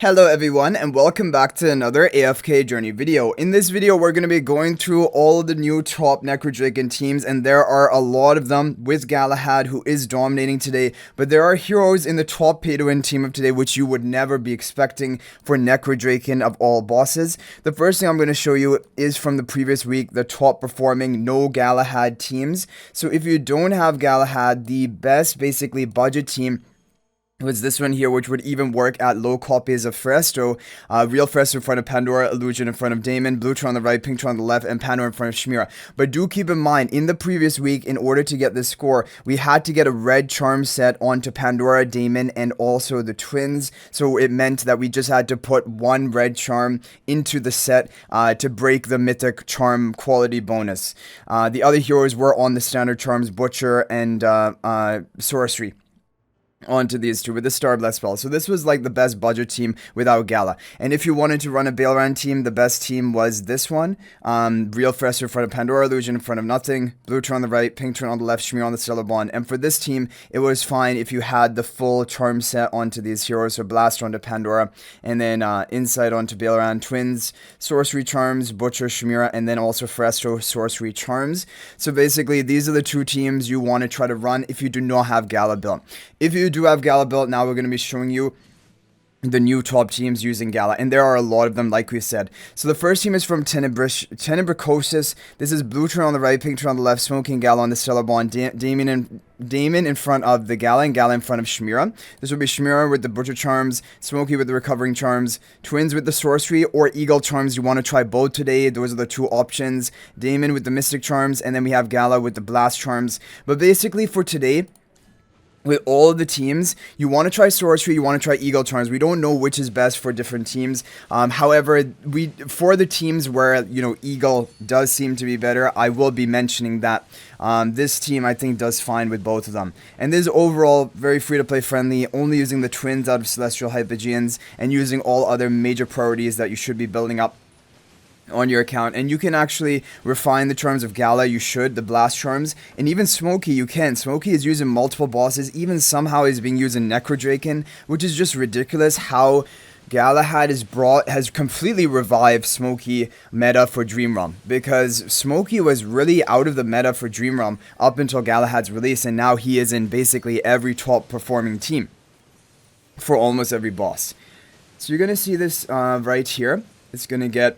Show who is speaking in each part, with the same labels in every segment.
Speaker 1: Hello everyone and welcome back to another AFK journey video. In this video we're going to be going through all of the new top Necrodrakon teams, and there are a lot of them with Galahad, who is dominating today, but there are heroes in the top pay to win team of today which you would never be expecting for Necrodrakon of all bosses. The first thing I'm going to show you is from the previous week, the top performing No-Galahad teams. So if you don't have Galahad, the best basically budget team was this one here, which would even work at low copies of Phraesto. Real Phraesto in front of Pandora, Illusion in front of Damon, Blue Tron on the right, Pink Tron on the left, and Pandora in front of Chimera. But do keep in mind, in the previous week, in order to get this score, we had to get a red charm set onto Pandora, Damon, and also the twins. So it meant that we just had to put one red charm into the set to break the mythic charm quality bonus. The other heroes were on the standard charms, Butcher and Sorcery, onto these two with the Star Blessed spell. So this was like the best budget team without Gala. And if you wanted to run a Baelran team, the best team was this one. Real Phraesto in front of Pandora, Illusion in front of nothing, Blue Turn on the right, Pink Turn on the left, Chimera on the Stellar Bond. And for this team, it was fine if you had the full charm set onto these heroes. So Blast onto Pandora, and then Insight onto Baelran, Twins, Sorcery Charms, Butcher, Chimera, and then also Phraesto, Sorcery Charms. So basically, these are the two teams you want to try to run if you do not have Gala built. If you do have Gala built, now we're going to be showing you the new top teams using Gala, and there are a lot of them, like we said. So the first team is from Tenebricosis. This is Blue Turn on the right, Pink Turn on the left, Smoking Gala on the Stellar Bond, Damon in front of the Gala, and Gala in front of Chimera. This would be Chimera with the Butcher Charms, Smokey with the Recovering Charms, Twins with the Sorcery, or Eagle Charms. You want to try both today. Those are the two options. Damon with the Mystic Charms, and then we have Gala with the Blast Charms. But basically for today, with all of the teams, you want to try Sorcery, you want to try Eagle Charms. We don't know which is best for different teams. However, for the teams where, you know, Eagle does seem to be better, I will be mentioning that. This team, I think, does fine with both of them. And this is overall very free-to-play friendly, only using the Twins out of Celestial Hypogeans, and using all other major priorities that you should be building up on your account. And you can actually refine the charms of Gala, you should, the Blast Charms, and even Smokey, you can. Smokey is used in multiple bosses, even somehow is being used in Necrodrakon, which is just ridiculous how Galahad has completely revived Smokey meta for Dream Realm, because Smokey was really out of the meta for Dream Realm up until Galahad's release, and now he is in basically every top performing team for almost every boss. So you're going to see this right here. It's going to get,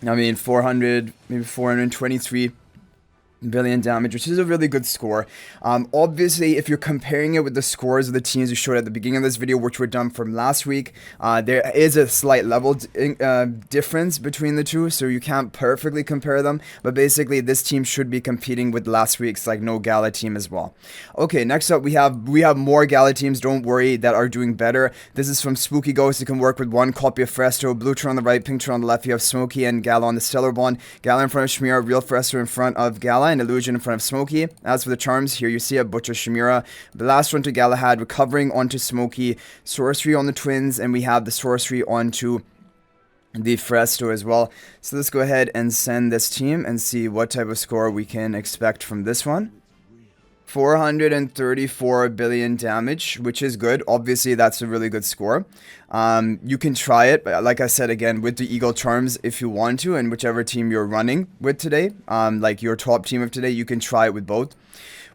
Speaker 1: I mean, 400, maybe 423 billion damage, which is a really good score. Obviously, if you're comparing it with the scores of the teams we showed at the beginning of this video, which were done from last week, there is a slight level difference between the two, so you can't perfectly compare them, but basically this team should be competing with last week's like No-Gala team as well. Okay, next up we have more Gala teams, don't worry, that are doing better. This is from Spooky Ghost. You can work with one copy of Phraesto, Blue Turn on the right, Pink Turn on the left. You have Smokey and Gala on the Stellar Bond, Gala in front of Chimera, Real Phraesto in front of Gala, and Illusion in front of Smokey. As for the charms, here you see a Butcher, Chimera, Blast onto Galahad, Recovering onto Smokey, Sorcery on the Twins, and we have the Sorcery onto the Phraesto as well. So let's go ahead and send this team and see what type of score we can expect from this one. 434 billion damage, which is good. Obviously, that's a really good score. You can try it, but like I said again, with the Eagle Charms if you want to, and whichever team you're running with today, like your top team of today, you can try it with both.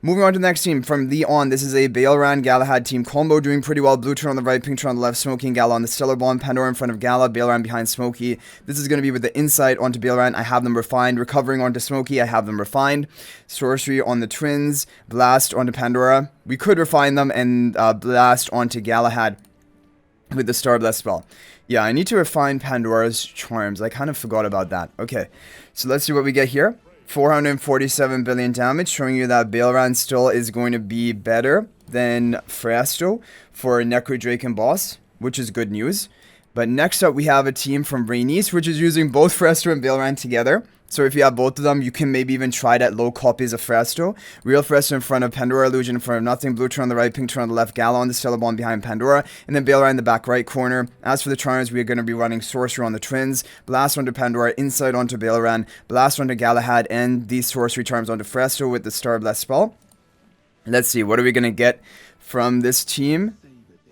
Speaker 1: Moving on to the next team, from Leon, this is a Baelran Galahad team combo, doing pretty well. Blue Turn on the right, Pink Turn on the left, Smoking Gala on the Stellar Bond, Pandora in front of Gala, Baelran behind Smokey. This is going to be with the Insight onto Baelran, I have them refined. Recovering onto Smokey, I have them refined. Sorcery on the Twins, Blast onto Pandora. We could refine them, and Blast onto Galahad with the Star Blessed spell. Yeah, I need to refine Pandora's charms. I kind of forgot about that. Okay, so let's see what we get here. 447 billion damage, showing you that Baelran still is going to be better than Phraesto for Necrodrakon boss, which is good news. But next up, we have a team from Rhaenys, which is using both Phraesto and Baelran together. So if you have both of them, you can maybe even try it at low copies of Phraesto. Real Phraesto in front of Pandora, Illusion in front of nothing, Blue Turn on the right, Pink Turn on the left, Gala on the Stellar Bond behind Pandora, and then Baelran in the back right corner. As for the charms, we are going to be running Sorcery on the Twins, Blast onto Pandora, Insight onto Baelran, Blast onto Galahad, and these Sorcery charms onto Phraesto with the Star Blessed spell. Let's see, what are we going to get from this team?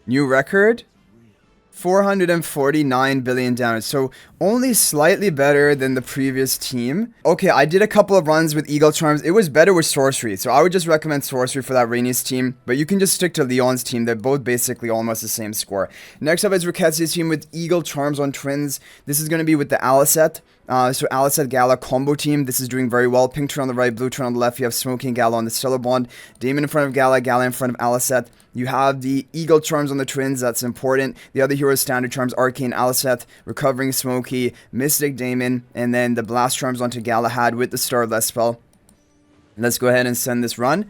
Speaker 1: New record, 449 billion damage, so only slightly better than the previous team. Okay, I did a couple of runs with Eagle Charms. It was better with Sorcery, so I would just recommend Sorcery for that Rainey's team, but you can just stick to Leon's team. They're both basically almost the same score. Next up is Ricketsi's team with Eagle Charms on Twins. This is going to be with the Aliceth. So Aliceth Gala combo team. This is doing very well. Pink turn on the right, blue turn on the left. You have Smokey and Gala on the Stellar Bond. Damon in front of Gala, Gala in front of Aliceth. You have the Eagle Charms on the Twins. That's important. The other heroes standard charms: Arcane Aliceth, Recovering Smokey, Mystic Damon, and then the Blast Charms onto Galahad with the Starbless spell. Let's go ahead and send this run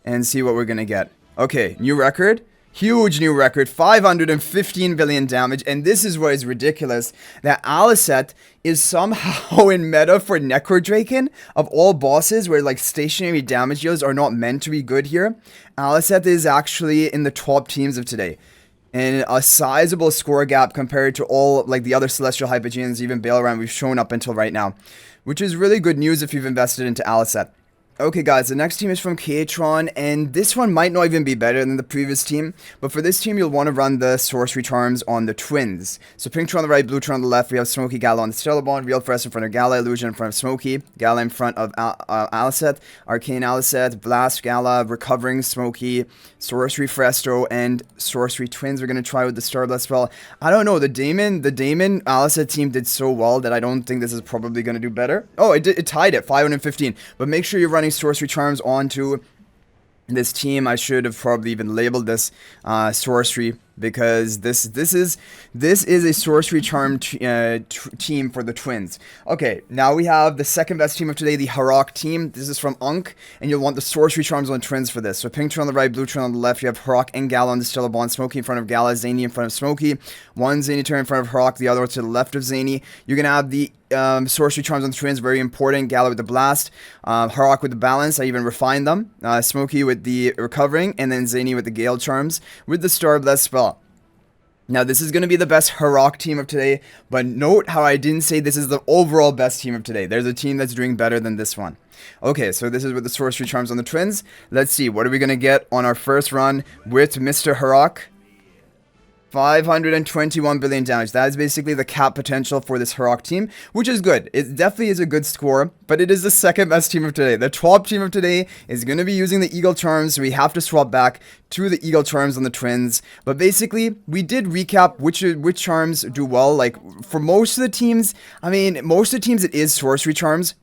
Speaker 1: and see what we're gonna get. Okay, new record. Huge new record, 515 billion damage, and this is what is ridiculous, that Aliceth is somehow in meta for Necrodrakon. Of all bosses where like stationary damage deals are not meant to be good here, Aliceth is actually in the top teams of today. And a sizable score gap compared to all like the other Celestial Hypogeans, even Baelran we've shown up until right now. Which is really good news if you've invested into Aliceth. Okay guys, the next team is from Katron, and this one might not even be better than the previous team, but for this team you'll want to run the Sorcery Charms on the Twins. So pink turn on the right, blue turn on the left, we have Smokey, Gala on the Stellar Bond, Real Phraesto in front of Gala, Illusion in front of Smokey, Gala in front of Aliceth, Arcane Aliceth, Blast Gala, Recovering Smokey, Sorcery Phraesto, and Sorcery Twins we're going to try with the Starbless spell. I don't know, the Damon Aliceth team did so well that I don't think this is probably going to do better. Oh, it tied it, 515, but make sure you're running Sorcery Charms onto this team. I should have probably even labeled this Sorcery, because this is a Sorcery Charm team for the Twins. Okay, now we have the second best team of today, the Harak team. This is from Unk, and you'll want the Sorcery Charms on Twins for this. So pink turn on the right, blue turn on the left. You have Harak and Gala on the Stellar Bond, Smokey in front of Gala, Zany in front of Smokey. One Zany turn in front of Harak, the other one to the left of Zany. You're gonna have the Sorcery Charms on the Twins, very important. Gala with the Blast, Harak with the Balance, I even refined them, Smokey with the Recovering, and then Zany with the Gale Charms with the Starbless spell. Now this is going to be the best Harak team of today, but note how I didn't say this is the overall best team of today. There's a team that's doing better than this one. Okay, so this is with the Sorcery Charms on the Twins. Let's see, what are we going to get on our first run with Mr. Harak? 521 billion damage. That is basically the cap potential for this Harak team, which is good. It definitely is a good score, but it is the second best team of today. The top team of today is going to be using the Eagle Charms, so we have to swap back to the Eagle Charms on the Twins. But basically, we did recap which charms do well. Like, for most of the teams, I mean, most of the teams it is Sorcery Charms.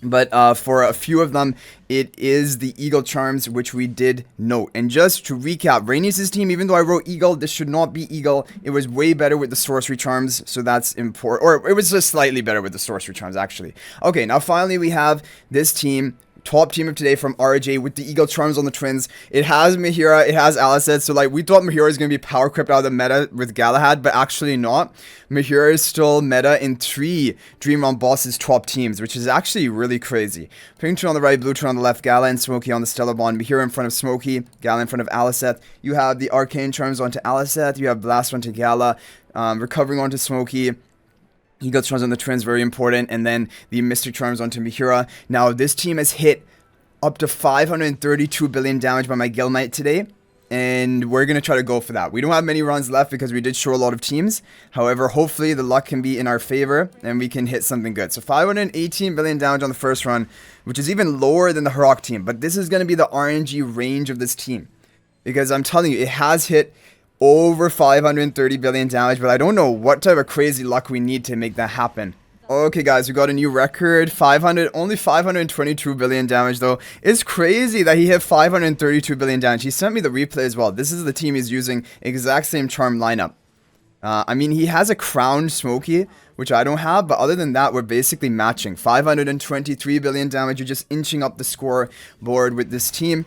Speaker 1: But for a few of them, it is the Eagle Charms, which we did note. And just to recap, Rainius' team, even though I wrote Eagle, this should not be Eagle. It was way better with the Sorcery Charms, so that's important. Or it was just slightly better with the Sorcery Charms, actually. Okay, now finally we have this team. Top team of today from RJ with the Eagle Charms on the Twins. It has Mihira, it has Aliceth, so like we thought Mihira is going to be power crept out of the meta with Galahad, but actually not. Mihira is still meta in 3 Dream Realm bosses top teams, which is actually really crazy. Pink turn on the right, blue turn on the left, Gala and Smokey on the Stellar Bond, Mihira in front of Smokey, Gala in front of Aliceth. You have the Arcane Charms onto Aliceth, you have Blast onto Gala, Recovering onto Smokey. Eagle Charms on the Twins, very important, and then the Mystic Charms onto Mihira. Now, this team has hit up to 532 billion damage by my Guildmite today, and we're going to try to go for that. We don't have many runs left because we did show a lot of teams. However, hopefully the luck can be in our favor, and we can hit something good. So 518 billion damage on the first run, which is even lower than the Harak team, but this is going to be the RNG range of this team, because I'm telling you, it has hit over 530 billion damage, but I don't know what type of crazy luck we need to make that happen. Okay guys, we got a new record, only 522 billion damage though. It's crazy that he hit 532 billion damage. He sent me the replay as well. This is the team he's using, exact same charm lineup. I mean, he has a crowned Smokey, which I don't have, but other than that, we're basically matching. 523 billion damage, you're just inching up the scoreboard with this team.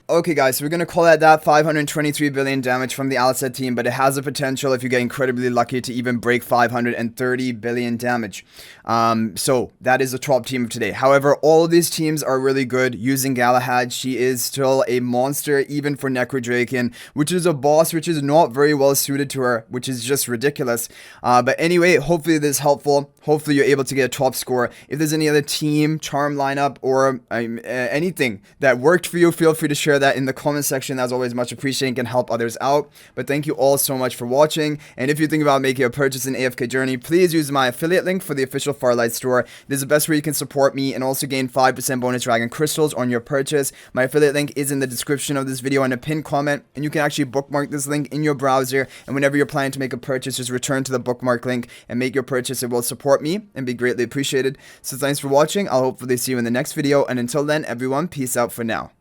Speaker 1: Okay guys, so we're going to call that 523 billion damage from the Aliceth team, but it has the potential, if you get incredibly lucky, to even break 530 billion damage. So that is the top team of today. However, all of these teams are really good using Galahad. She is still a monster, even for Necrodrakon, which is a boss which is not very well suited to her, which is just ridiculous. But anyway, hopefully this is helpful. Hopefully you're able to get a top score. If there's any other team, charm lineup, or anything that worked for you, feel free to share share that in the comment section. That's always much appreciated and can help others out. But thank you all so much for watching. And if you think about making a purchase in AFK Journey, please use my affiliate link for the official Farlight store. This is the best way you can support me and also gain 5% bonus dragon crystals on your purchase. My affiliate link is in the description of this video and a pinned comment, and you can actually bookmark this link in your browser, and whenever you're planning to make a purchase, just return to the bookmark link and make your purchase. It will support me and be greatly appreciated. So thanks for watching. I'll hopefully see you in the next video, and until then, everyone, peace out for now.